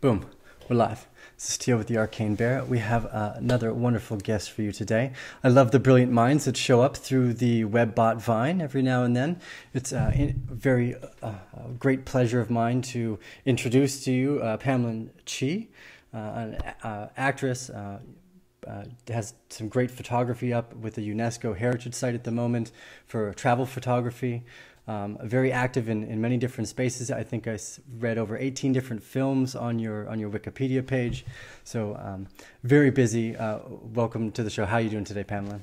Boom, we're live. This is Teal with the Arcane Bear. We have another wonderful guest for you today. I love the brilliant minds that show up through the webbot Vine every now and then. It's a very great pleasure of mine to introduce to you Pamelyn Chee, an actress, has some great photography up with the UNESCO Heritage Site at the moment for travel photography. Very active in many different spaces. I think I read over 18 different films on your Wikipedia page. So very busy. Welcome to the show. How are you doing today, Pamelyn?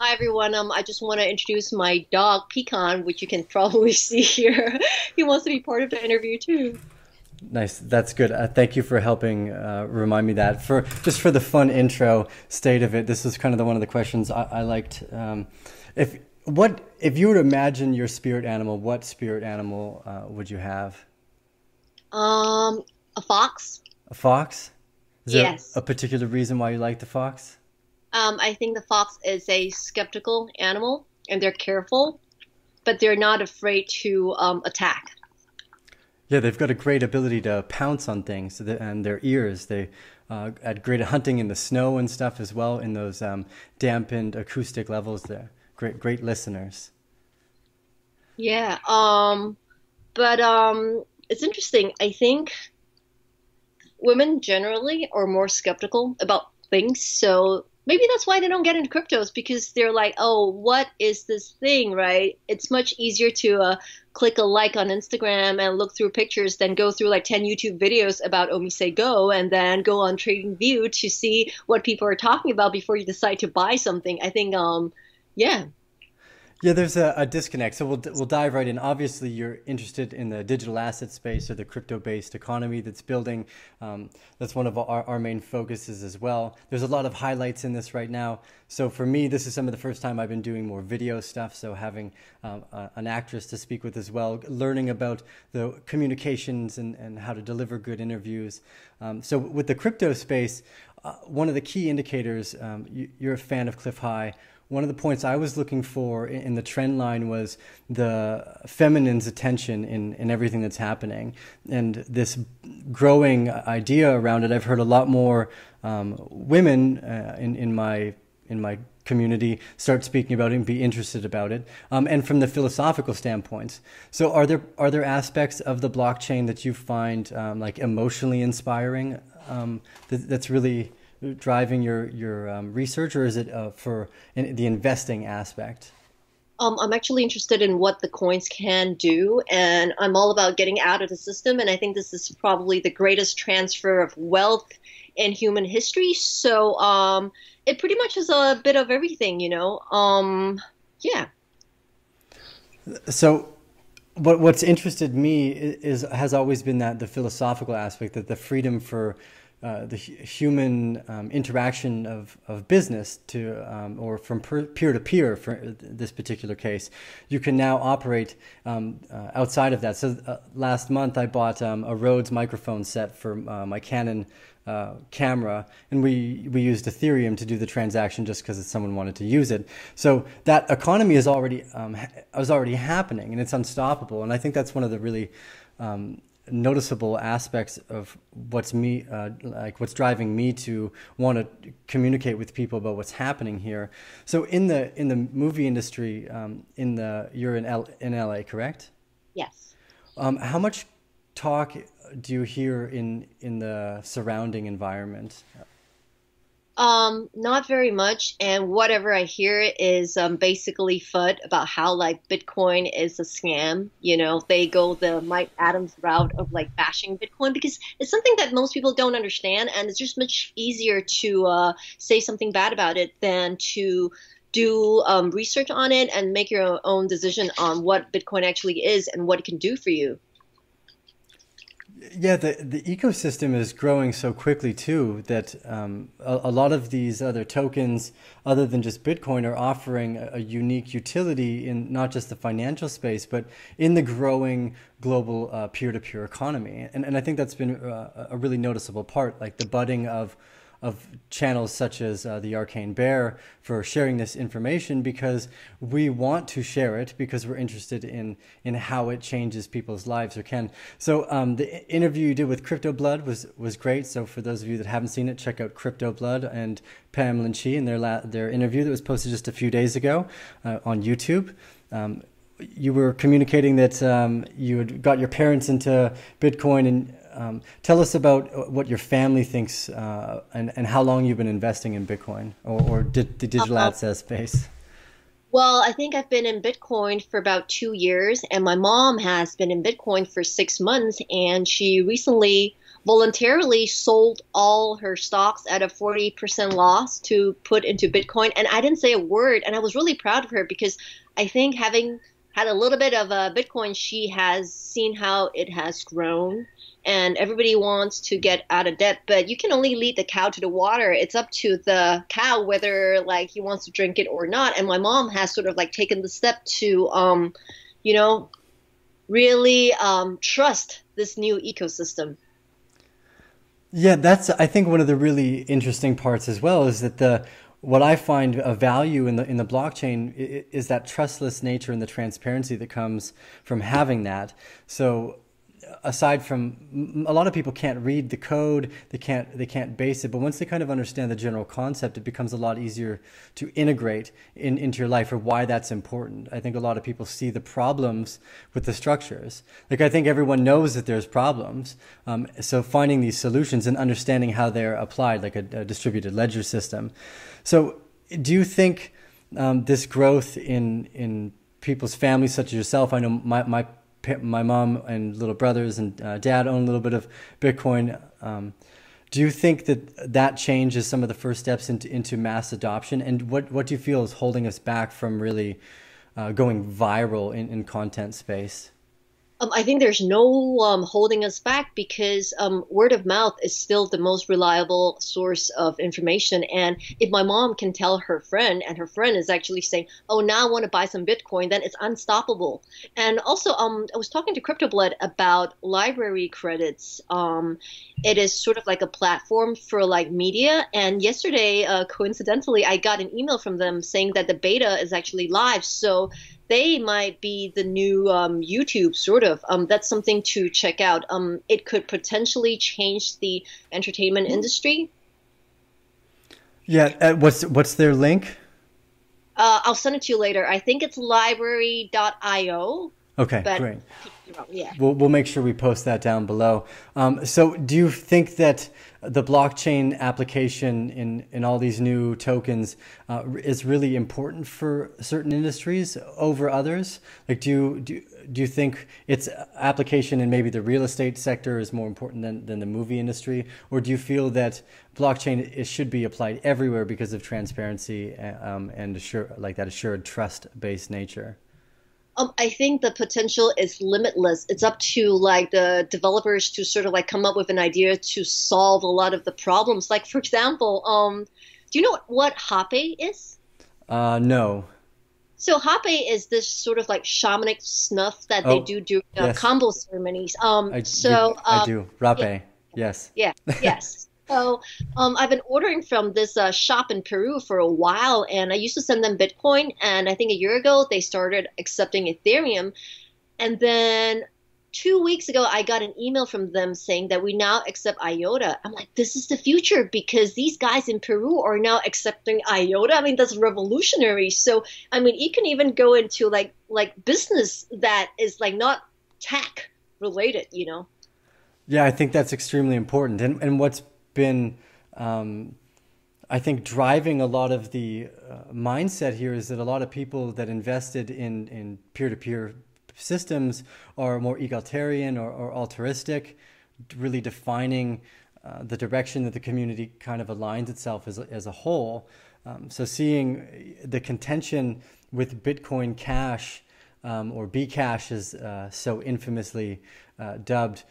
Hi, everyone. I just want to introduce my dog, Pecan, which you can probably see here. He wants to be part of the interview, too. Nice. That's good. Thank you for helping remind me that. Just for the fun intro state of it, this was kind of one of the questions I liked. If you were to imagine your spirit animal, what spirit animal would you have? A fox. A fox? Is there Yes. a particular reason why you like the fox? I think the fox is a skeptical animal, and they're careful, but they're not afraid to attack. Yeah, they've got a great ability to pounce on things, and their ears. They at great hunting in the snow and stuff as well in those dampened acoustic levels there. Great listeners. Yeah. But it's interesting. I think women generally are more skeptical about things, so maybe that's why they don't get into cryptos, because they're like, oh, what is this thing, right? It's much easier to click a like on Instagram and look through pictures than go through like 10 YouTube videos about Omise Go and then go on TradingView to see what people are talking about before you decide to buy something. I think, yeah. Yeah, there's a disconnect. So we'll dive right in. Obviously, you're interested in the digital asset space or the crypto-based economy that's building. That's one of our main focuses as well. There's a lot of highlights in this right now. So for me, this is some of the first time I've been doing more video stuff. So having an actress to speak with as well, learning about the communications and how to deliver good interviews. So with the crypto space, one of the key indicators, you're a fan of Cliff High. One of the points I was looking for in the trend line was the feminine's attention in everything that's happening. And this growing idea around it, I've heard a lot more women in my community start speaking about it and be interested about it. And from the philosophical standpoints. So are there aspects of the blockchain that you find like emotionally inspiring that's really driving your research, or is it for the investing aspect? I'm actually interested in what the coins can do, and I'm all about getting out of the system. And I think this is probably the greatest transfer of wealth in human history. So it pretty much is a bit of everything, you know. Yeah. So what's interested me has always been that the philosophical aspect, that the freedom for the human interaction of business to or from peer to peer for this particular case, you can now operate outside of that. So last month I bought a Rhodes microphone set for my Canon camera, and we used Ethereum to do the transaction just because someone wanted to use it. So that economy is already happening, and it's unstoppable. And I think that's one of the really noticeable aspects of what's driving me to want to communicate with people about what's happening here. So in the movie industry, you're in LA, correct? Yes. How much talk do you hear in the surrounding environment? Not very much, and whatever I hear is basically FUD about how like Bitcoin is a scam. You know, they go the Mike Adams route of like bashing Bitcoin because it's something that most people don't understand, and it's just much easier to say something bad about it than to do research on it and make your own decision on what Bitcoin actually is and what it can do for you. Yeah, the ecosystem is growing so quickly too that a lot of these other tokens, other than just Bitcoin, are offering a unique utility in not just the financial space, but in the growing global peer-to-peer economy. And I think that's been a really noticeable part, like the budding of of channels such as the Arcane Bear for sharing this information, because we want to share it because we're interested in how it changes people's lives or can. So the interview you did with Crypto Blood was great. So for those of you that haven't seen it, check out Crypto Blood and Pamelyn Chee and their interview that was posted just a few days ago on YouTube. You were communicating that you had got your parents into Bitcoin, and tell us about what your family thinks and how long you've been investing in Bitcoin or the digital asset space. Well, I think I've been in Bitcoin for about 2 years, and my mom has been in Bitcoin for 6 months, and she recently voluntarily sold all her stocks at a 40% loss to put into Bitcoin. And I didn't say a word, and I was really proud of her because I think having had a little bit of a Bitcoin, she has seen how it has grown, and everybody wants to get out of debt, but you can only lead the cow to the water. It's up to the cow whether like he wants to drink it or not. And my mom has sort of like taken the step to, you know, really trust this new ecosystem. Yeah, that's, I think, one of the really interesting parts as well is that what I find a value in the blockchain is that trustless nature and the transparency that comes from having that. So aside from, a lot of people can't read the code, they can't base it, but once they kind of understand the general concept, it becomes a lot easier to integrate into your life, or why that's important. I think a lot of people see the problems with the structures. Like, I think everyone knows that there's problems. So finding these solutions and understanding how they're applied, like a distributed ledger system. So do you think this growth in people's families, such as yourself, I know my mom and little brothers and dad own a little bit of Bitcoin. Do you think that change is some of the first steps into mass adoption? And what do you feel is holding us back from really going viral in content space? I think there's no holding us back because word of mouth is still the most reliable source of information. And if my mom can tell her friend, and her friend is actually saying, "Oh, now I want to buy some Bitcoin," then it's unstoppable. And also, I was talking to CryptoBlood about library credits. It is sort of like a platform for like media. And yesterday, coincidentally, I got an email from them saying that the beta is actually live. So they might be the new YouTube, sort of. That's something to check out. It could potentially change the entertainment industry. Yeah, what's their link? I'll send it to you later. I think it's library.io. Okay, great. Yeah. We'll make sure we post that down below. So do you think that the blockchain application in all these new tokens is really important for certain industries over others? Like, do you think its application in maybe the real estate sector is more important than the movie industry? Or do you feel that blockchain should be applied everywhere because of transparency and assured trust-based nature? I think the potential is limitless. It's up to like the developers to sort of like come up with an idea to solve a lot of the problems. Like, for example, do you know what hape is? No. So hape is this sort of like shamanic snuff that they do during yes. combo ceremonies. I do. Rape. Yes. Yeah. Yes. So I've been ordering from this shop in Peru for a while, and I used to send them Bitcoin. And I think a year ago, they started accepting Ethereum. And then 2 weeks ago, I got an email from them saying that we now accept IOTA. I'm like, this is the future because these guys in Peru are now accepting IOTA. I mean, that's revolutionary. So, I mean, you can even go into like business that is like not tech related, you know? Yeah, I think that's extremely important. And what's been, I think, driving a lot of the mindset here is that a lot of people that invested in peer-to-peer systems are more egalitarian or altruistic, really defining the direction that the community kind of aligns itself as a whole. So seeing the contention with Bitcoin Cash, or Bcash as so infamously dubbed,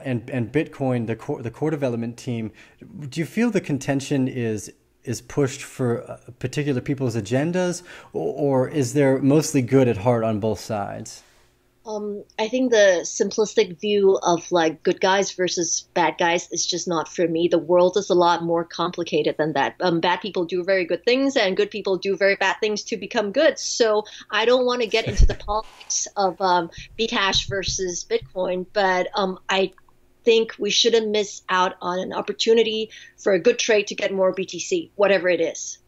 and Bitcoin, the core development team, do you feel the contention is pushed for particular people's agendas, or is there mostly good at heart on both sides? I think the simplistic view of like good guys versus bad guys is just not for me. The world is a lot more complicated than that. Bad people do very good things, and good people do very bad things to become good. So I don't want to get into the politics of Bcash versus Bitcoin, but I think we shouldn't miss out on an opportunity for a good trade to get more BTC, whatever it is.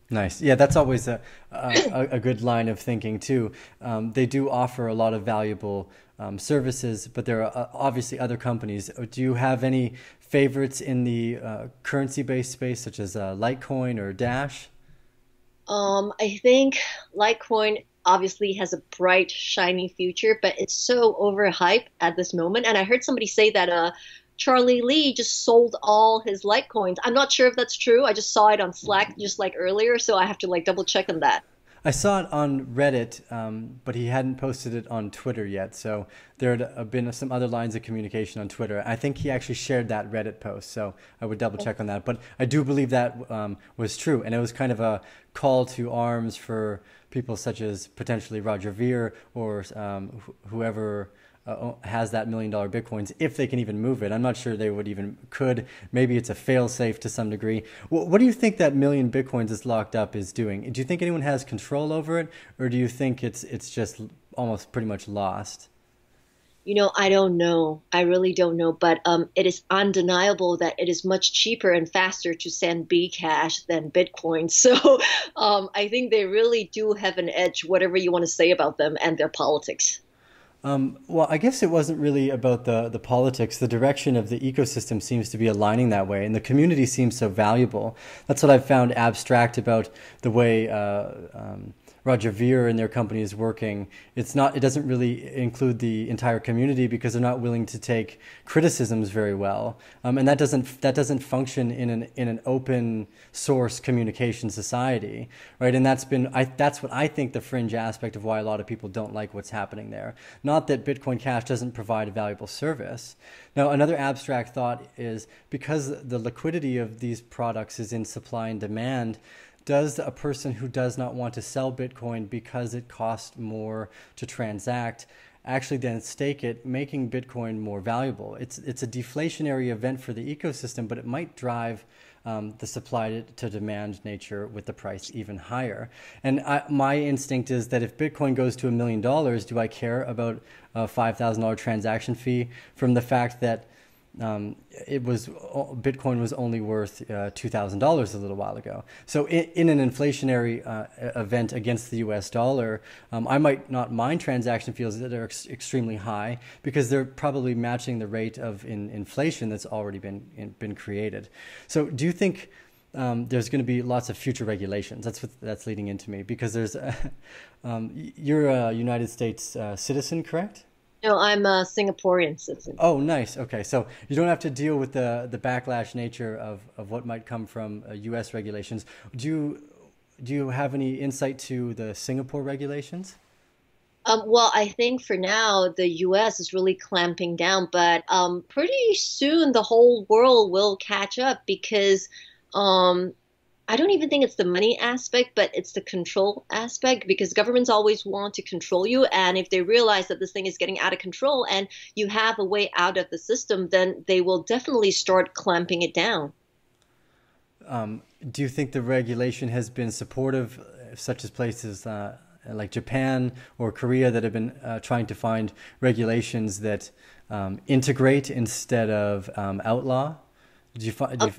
Nice. Yeah, that's always a good line of thinking too. They do offer a lot of valuable services, but there are obviously other companies. Do you have any favorites in the currency-based space, such as Litecoin or Dash? I think Litecoin obviously has a bright, shiny future, but it's so overhyped at this moment. And I heard somebody say that Charlie Lee just sold all his Litecoins. I'm not sure if that's true. I just saw it on Slack just like earlier, so I have to like double check on that. I saw it on Reddit, but he hadn't posted it on Twitter yet. So there had been some other lines of communication on Twitter. I think he actually shared that Reddit post, so I would double check on that. But I do believe that was true, and it was kind of a call to arms for people such as potentially Roger Ver or whoever has that $1 million Bitcoins, if they can even move it. I'm not sure they would even could. Maybe it's a fail safe to some degree. What do you think that million Bitcoins is locked up is doing? Do you think anyone has control over it, or do you think it's just almost pretty much lost? I don't know. I really don't know. But it is undeniable that it is much cheaper and faster to send Bcash than Bitcoin. So I think they really do have an edge, whatever you want to say about them and their politics. Well, I guess it wasn't really about the politics. The direction of the ecosystem seems to be aligning that way, and the community seems so valuable. That's what I've found abstract about the way Roger Ver and their company is working. It doesn't really include the entire community because they're not willing to take criticisms very well, and that doesn't function in an open source communication society, right? And that's what I think the fringe aspect of why a lot of people don't like what's happening there. Not that Bitcoin Cash doesn't provide a valuable service. Now, another abstract thought is because the liquidity of these products is in supply and demand. Does a person who does not want to sell Bitcoin because it costs more to transact actually then stake it, making Bitcoin more valuable? It's a deflationary event for the ecosystem, but it might drive the supply to demand nature with the price even higher. And my instinct is that if Bitcoin goes to $1 million, do I care about a $5,000 transaction fee from the fact that Bitcoin was only worth $2,000 a little while ago. So in an inflationary event against the U.S. dollar, I might not mind transaction fees that are extremely high because they're probably matching the rate of inflation that's already been created. So do you think there's going to be lots of future regulations? That's leading into me because you're a United States citizen, correct? No, I'm a Singaporean citizen. Oh, nice. Okay, so you don't have to deal with the backlash nature of what might come from U.S. regulations. Do you have any insight to the Singapore regulations? Well, I think for now the U.S. is really clamping down, but pretty soon the whole world will catch up because um, I don't even think it's the money aspect, but it's the control aspect because governments always want to control you. And if they realize that this thing is getting out of control and you have a way out of the system, then they will definitely start clamping it down. Do you think the regulation has been supportive, such as places like Japan or Korea that have been trying to find regulations that integrate instead of outlaw? Did you find?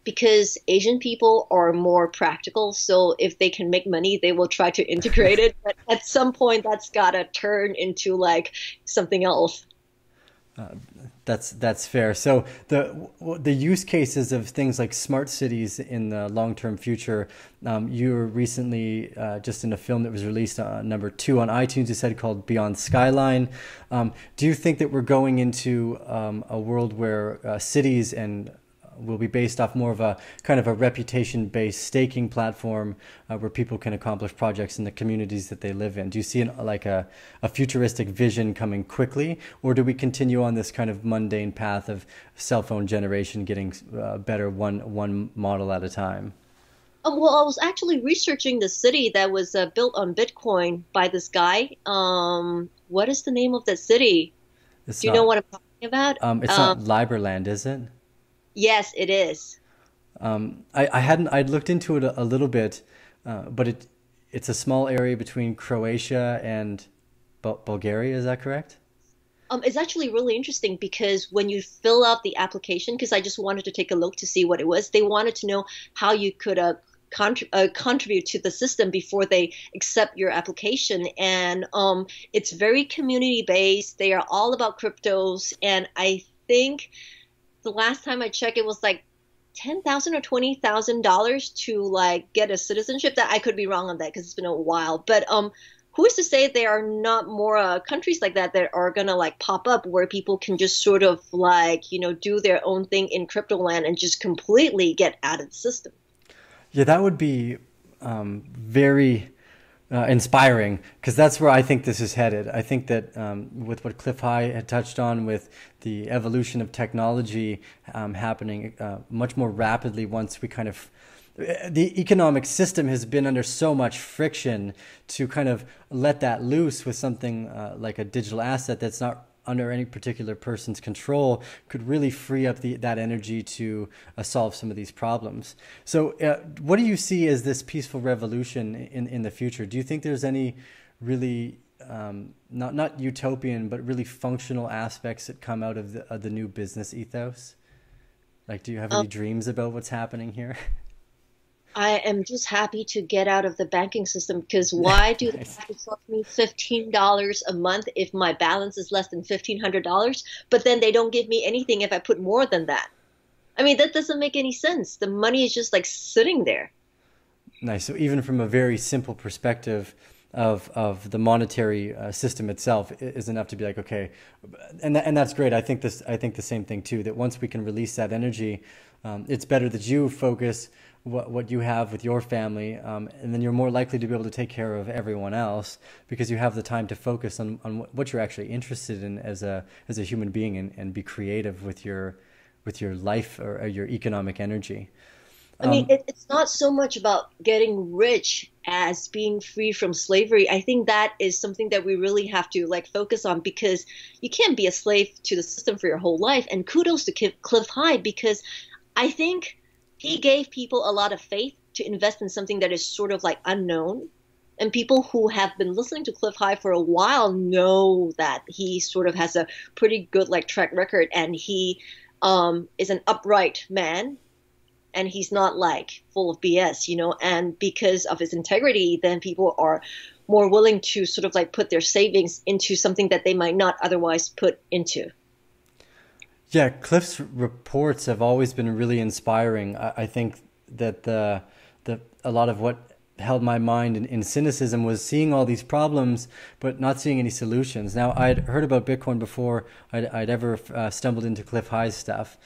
Because Asian people are more practical, so if they can make money, they will try to integrate it. But at some point, that's gotta turn into like something else. That's fair. So the use cases of things like smart cities in the long term future, you were recently just in a film that was released #2 on iTunes. You said called Beyond Skyline. Do you think that we're going into a world where cities and will be based off more of a kind of a reputation-based staking platform where people can accomplish projects in the communities that they live in? Do you see like a futuristic vision coming quickly, or do we continue on this kind of mundane path of cell phone generation getting better one model at a time? Well, I was actually researching the city that was built on Bitcoin by this guy. What is the name of that city? It's Do you know not what I'm talking about? it's not Liberland, is it? Yes, it is. I hadn't I'd looked into it a little bit, but it's a small area between Croatia and Bulgaria. Is that correct? It's actually really interesting because when you fill out the application, because I just wanted to take a look to see what it was, they wanted to know how you could contribute to the system before they accept your application. And it's very community based. They are all about cryptos. And I think the last time I checked, it was like $10,000 or $20,000 to like get a citizenship. That I could be wrong on that because it's been a while. But who is to say there are not more countries like that that are gonna like pop up where people can just sort of like do their own thing in crypto land and just completely get out of the system. Yeah, that would be very inspiring because that's where I think this is headed. I think that with what Cliff High had touched on, with the evolution of technology happening much more rapidly once we kind of the economic system has been under so much friction, to kind of let that loose with something like a digital asset that's not under any particular person's control could really free up that energy to solve some of these problems. So what do you see as this peaceful revolution in the future? Do you think there's any really not utopian but really functional aspects that come out of the new business ethos? Like, do you have Um, any dreams about what's happening here? I am just happy to get out of the banking system because why do they Nice. have to charge me $15 a month if my balance is less than $1,500? But then they don't give me anything if I put more than that. I mean, that doesn't make any sense. The money is just like sitting there. Nice. So even from a very simple perspective of the monetary system itself is enough to be like, okay, and that's great. I think the same thing too. That once we can release that energy, it's better that you focus what you have with your family, and then you're more likely to be able to take care of everyone else because you have the time to focus on what you're actually interested in as a human being, and be creative with your life, or your economic energy. I mean, Um, it's not so much about getting rich as being free from slavery. I think that is something that we really have to like focus on because you can't be a slave to the system for your whole life. And kudos to Cliff High because I think he gave people a lot of faith to invest in something that is sort of like unknown. And people who have been listening to Cliff High for a while know that he sort of has a pretty good like track record, and he is an upright man, and he's not like full of BS. And because of his integrity, then people are more willing to sort of like put their savings into something that they might not otherwise put into. Yeah, Cliff's reports have always been really inspiring. I think that the a lot of what held my mind in cynicism was seeing all these problems but not seeing any solutions. Now, I'd heard about Bitcoin before I'd ever stumbled into Cliff High's stuff.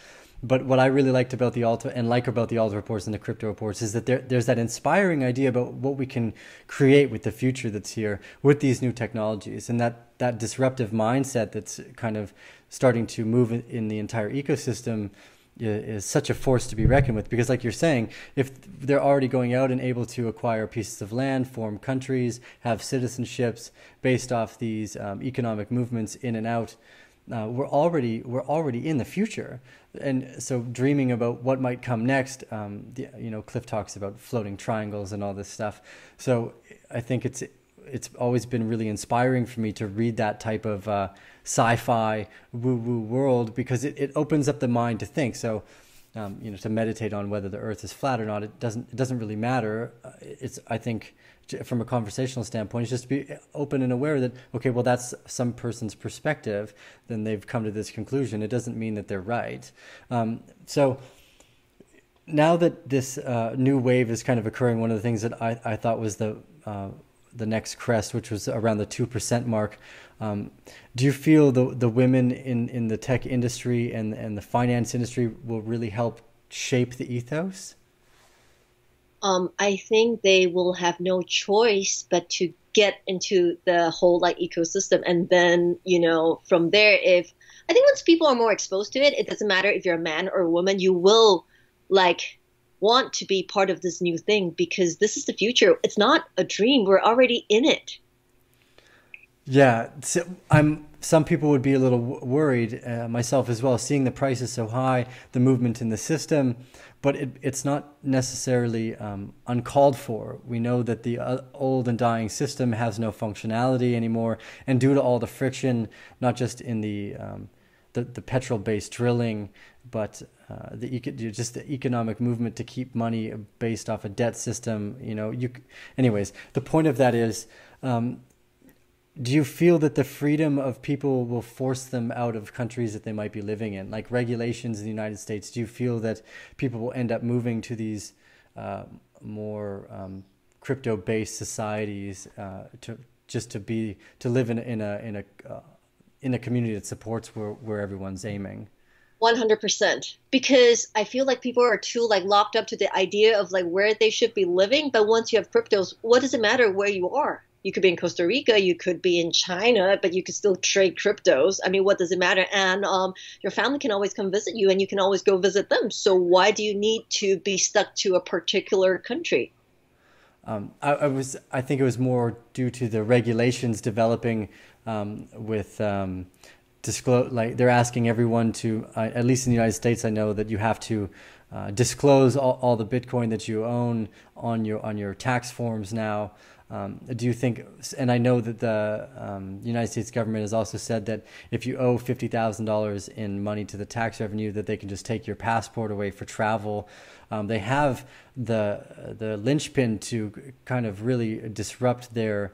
But what I really liked about the Alta, and like about the Alta reports and the crypto reports, is that there's that inspiring idea about what we can create with the future that's here with these new technologies, and that disruptive mindset that's kind of starting to move in the entire ecosystem is such a force to be reckoned with. Because like you're saying, if they're already going out and able to acquire pieces of land, form countries, have citizenships based off these economic movements in and out, we're already in the future. And so dreaming about what might come next, Cliff talks about floating triangles and all this stuff. So I think it's always been really inspiring for me to read that type of sci-fi woo-woo world, because it opens up the mind to think. So to meditate on whether the Earth is flat or not, it doesn't really matter. It's, I think, from a conversational standpoint, it's just to be open and aware that, okay, well, that's some person's perspective, then they've come to this conclusion. It doesn't mean that they're right. So now that this new wave is kind of occurring, one of the things that I thought was the next crest, which was around the 2% mark. Do you feel the women in the tech industry and the finance industry will really help shape the ethos? I think they will have no choice but to get into the whole like ecosystem. And then, from there, if I think once people are more exposed to it, it doesn't matter if you're a man or a woman, you will like want to be part of this new thing because this is the future. It's not a dream. We're already in it. Yeah, so Some people would be a little worried, myself as well, seeing the prices so high, the movement in the system, but it's not necessarily uncalled for. We know that the old and dying system has no functionality anymore, and due to all the friction, not just in the petrol-based drilling, but just the economic movement to keep money based off a debt system. Anyways, the point of that is. Do you feel that the freedom of people will force them out of countries that they might be living in, like regulations in the United States? Do you feel that people will end up moving to these more crypto-based societies to live in a community that supports where everyone's aiming? 100%. Because I feel like people are too like locked up to the idea of like where they should be living. But once you have cryptos, what does it matter where you are? You could be in Costa Rica, you could be in China, but you could still trade cryptos. I mean, what does it matter? And your family can always come visit you, and you can always go visit them. So why do you need to be stuck to a particular country? I think it was more due to the regulations developing with disclose. Like they're asking everyone to, at least in the United States, I know that you have to disclose all the Bitcoin that you own on your tax forms now. Do you think, and I know that the United States government has also said that if you owe $50,000 in money to the tax revenue, that they can just take your passport away for travel. They have the linchpin to kind of really disrupt their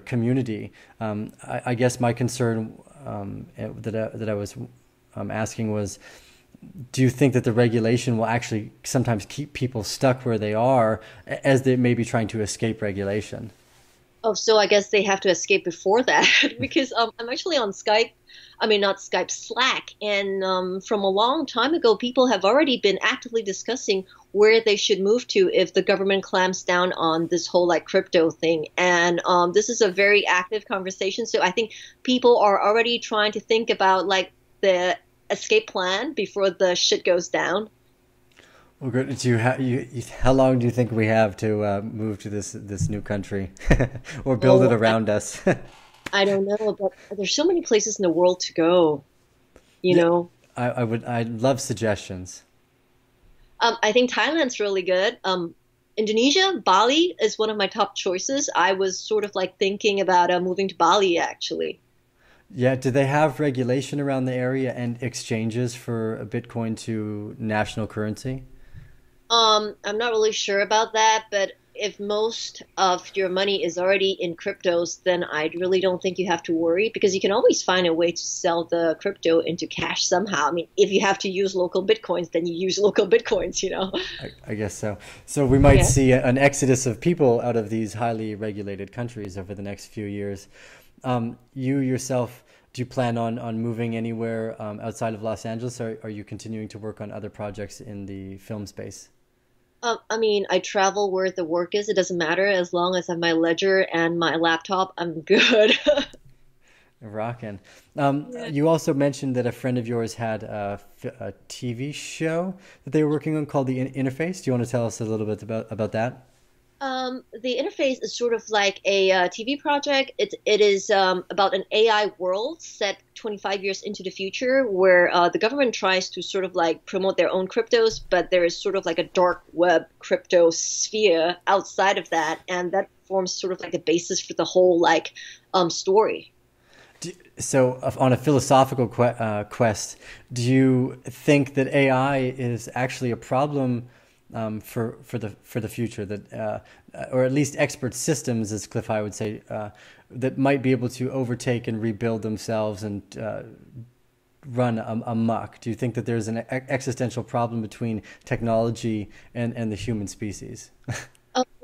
community. I guess my concern that I was asking was, do you think that the regulation will actually sometimes keep people stuck where they are as they may be trying to escape regulation? Oh, so I guess they have to escape before that because I'm actually on Skype. I mean, not Skype, Slack. And from a long time ago, people have already been actively discussing where they should move to if the government clamps down on this whole like crypto thing. And this is a very active conversation. So I think people are already trying to think about like the escape plan before the shit goes down. Well, good. How long do you think we have to move to this new country, or build it Oh, around us? I don't know, but there's so many places in the world to go, you Yeah, know. I'd love suggestions. I think Thailand's really good. Indonesia, Bali is one of my top choices. I was sort of like thinking about moving to Bali actually. Yeah, do they have regulation around the area and exchanges for a Bitcoin to national currency? I'm not really sure about that, but if most of your money is already in cryptos, then I really don't think you have to worry because you can always find a way to sell the crypto into cash somehow. I mean, if you have to use local bitcoins, then you use local bitcoins, you know? I guess so. So we might Yeah. see an exodus of people out of these highly regulated countries over the next few years. You yourself, do you plan on moving anywhere outside of Los Angeles, or are you continuing to work on other projects in the film space? I mean, I travel where the work is. It doesn't matter as long as I have my ledger and my laptop. I'm good. Rockin'. Yeah. You also mentioned that a friend of yours had a TV show that they were working on called The Interface. Do you want to tell us a little bit about that? The interface is sort of like a TV project. It is about an AI world set 25 years into the future, where the government tries to sort of like promote their own cryptos, but there is sort of like a dark web crypto sphere outside of that, and that forms sort of like the basis for the whole like story. So, on a philosophical quest, do you think that AI is actually a problem for the future that, or at least expert systems, as Cliff High would say, that might be able to overtake and rebuild themselves and run amok? Do you think that there's an existential problem between technology and the human species?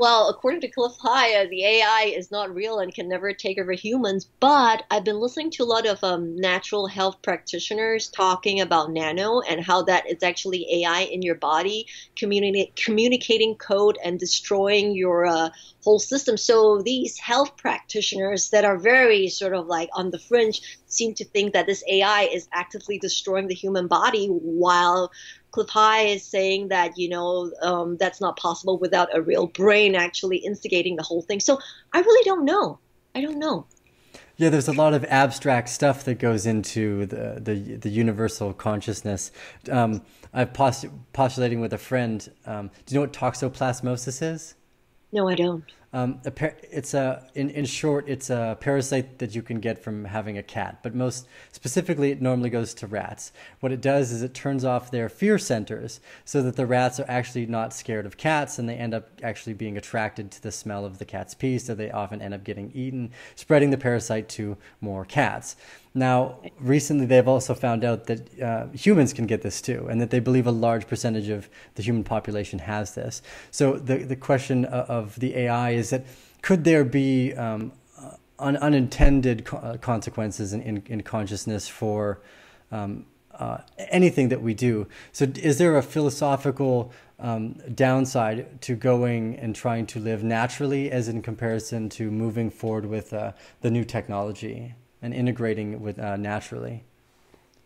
Well, according to Cliff High, the AI is not real and can never take over humans. But I've been listening to a lot of natural health practitioners talking about nano and how that is actually AI in your body communicating code and destroying your whole system. So these health practitioners that are very sort of like on the fringe seem to think that this AI is actively destroying the human body, while Cliff High is saying that, that's not possible without a real brain actually instigating the whole thing. So I really don't know. I don't know. Yeah, there's a lot of abstract stuff that goes into the universal consciousness. I'm postulating with a friend. Do you know what toxoplasmosis is? No, I don't. It's in short, it's a parasite that you can get from having a cat, but most specifically, it normally goes to rats. What it does is it turns off their fear centers so that the rats are actually not scared of cats, and they end up actually being attracted to the smell of the cat's pee, so they often end up getting eaten, spreading the parasite to more cats. Now, recently they've also found out that humans can get this too, and that they believe a large percentage of the human population has this. So the question of the AI is that could there be unintended consequences in consciousness for anything that we do? So is there a philosophical downside to going and trying to live naturally as in comparison to moving forward with the new technology and integrating with naturally?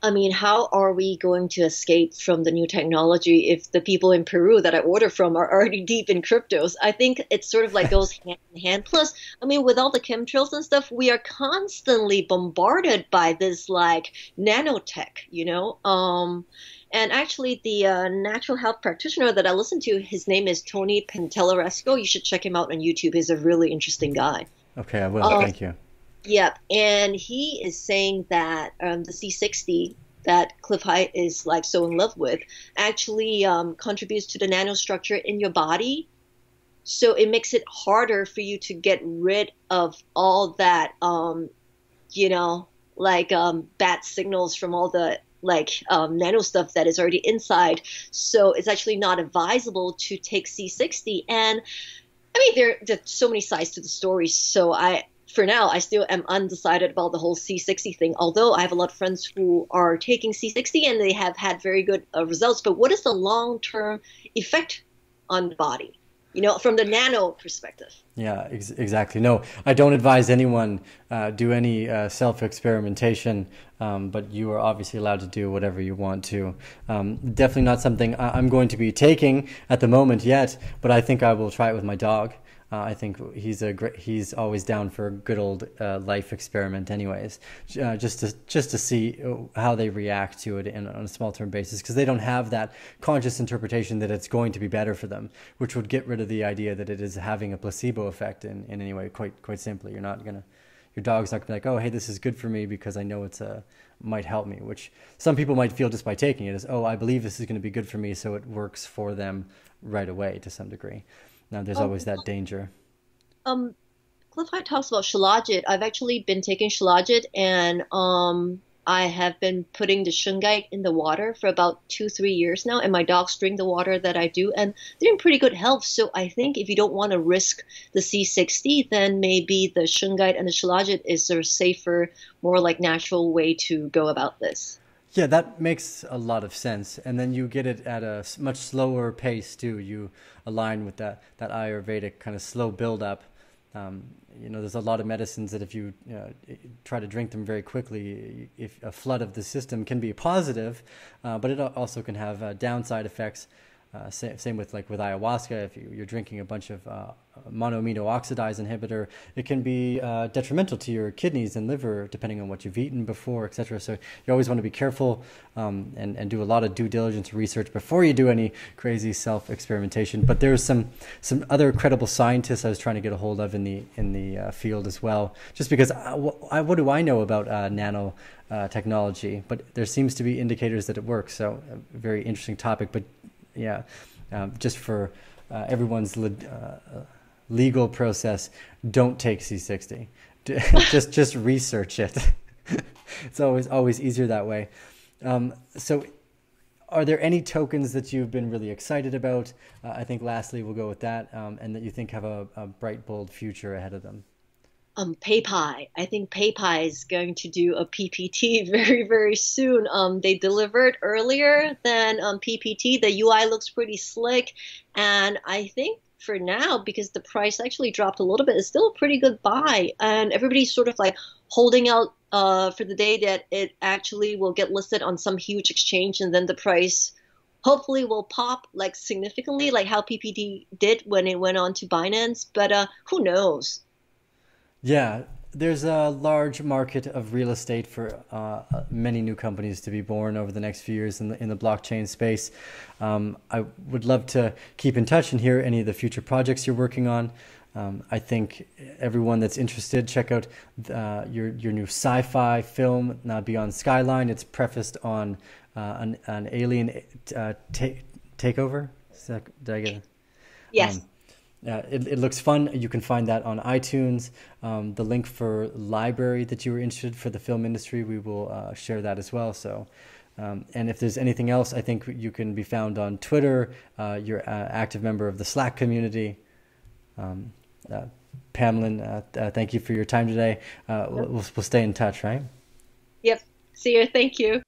I mean, how are we going to escape from the new technology if the people in Peru that I order from are already deep in cryptos? I think it sort of like goes hand in hand. Plus, I mean, with all the chemtrails and stuff, we are constantly bombarded by this like nanotech. And actually, the natural health practitioner that I listen to, his name is Tony Pantelleresco. You should check him out on YouTube. He's a really interesting guy. Okay, I will. Thank you. Yep, and he is saying that the C60 that Cliff High is like so in love with actually contributes to the nanostructure in your body. So it makes it harder for you to get rid of all that, bad signals from all the nano stuff that is already inside. So it's actually not advisable to take C60. And I mean, there's so many sides to the story. So for now, I still am undecided about the whole C60 thing, although I have a lot of friends who are taking C60 and they have had very good results. But what is the long-term effect on the body, from the nano perspective? Yeah, exactly. No, I don't advise anyone do any self-experimentation, but you are obviously allowed to do whatever you want to. Definitely not something I'm going to be taking at the moment yet, but I think I will try it with my dog. I think he's always down for a good old life experiment anyways, just to see how they react to it on a small term basis, because they don't have that conscious interpretation that it's going to be better for them, which would get rid of the idea that it is having a placebo effect in any way. Quite simply, your dog's not gonna be like, oh, hey, this is good for me because I know it's might help me, which some people might feel just by taking it as, oh, I believe this is going to be good for me, so it works for them right away to some degree. Now, there's always that danger. Cliff High talks about shilajit. I've actually been taking shilajit, and I have been putting the shungite in the water for about 2-3 years now, and my dogs drink the water that I do, and they're in pretty good health. So I think if you don't want to risk the C60, then maybe the shungite and the shilajit is a safer, more like natural way to go about this. Yeah, that makes a lot of sense. And then you get it at a much slower pace too. You align with that Ayurvedic kind of slow build up. There's a lot of medicines that if you try to drink them very quickly, if a flood of the system can be positive, but it also can have downside effects. Same with ayahuasca. If you're drinking a bunch of monoamino oxidase inhibitor, it can be detrimental to your kidneys and liver, depending on what you've eaten before, etc. So you always want to be careful and do a lot of due diligence research before you do any crazy self-experimentation. But there's some other credible scientists I was trying to get a hold of in the field as well, just because what do I know about nano technology? But there seems to be indicators that it works. So a very interesting topic. But yeah, just for everyone's legal process, don't take C60. just research it. It's always easier that way. So Are there any tokens that you've been really excited about? I think lastly, we'll go with that, and that you think have a bright, bold future ahead of them. PayPal. I think PayPal is going to do a PPT very, very soon. They delivered earlier than PPT. The UI looks pretty slick, and I think for now, because the price actually dropped a little bit, it's still a pretty good buy. And everybody's sort of like holding out for the day that it actually will get listed on some huge exchange, and then the price hopefully will pop like significantly, like how PPT did when it went on to Binance. But who knows? Yeah, there's a large market of real estate for many new companies to be born over the next few years in the blockchain space. I would love to keep in touch and hear any of the future projects you're working on. I think everyone that's interested, check out your new sci-fi film, Beyond Skyline. It's prefaced on an alien takeover. Did I get it? Yes. Um, it looks fun. You can find that on iTunes. The link for library that you were interested for the film industry, we will share that as well. So, and if there's anything else, I think you can be found on Twitter. You're an active member of the Slack community. Um, uh, Pamelyn, thank you for your time today. We'll stay in touch, right? Yep. See you. Thank you.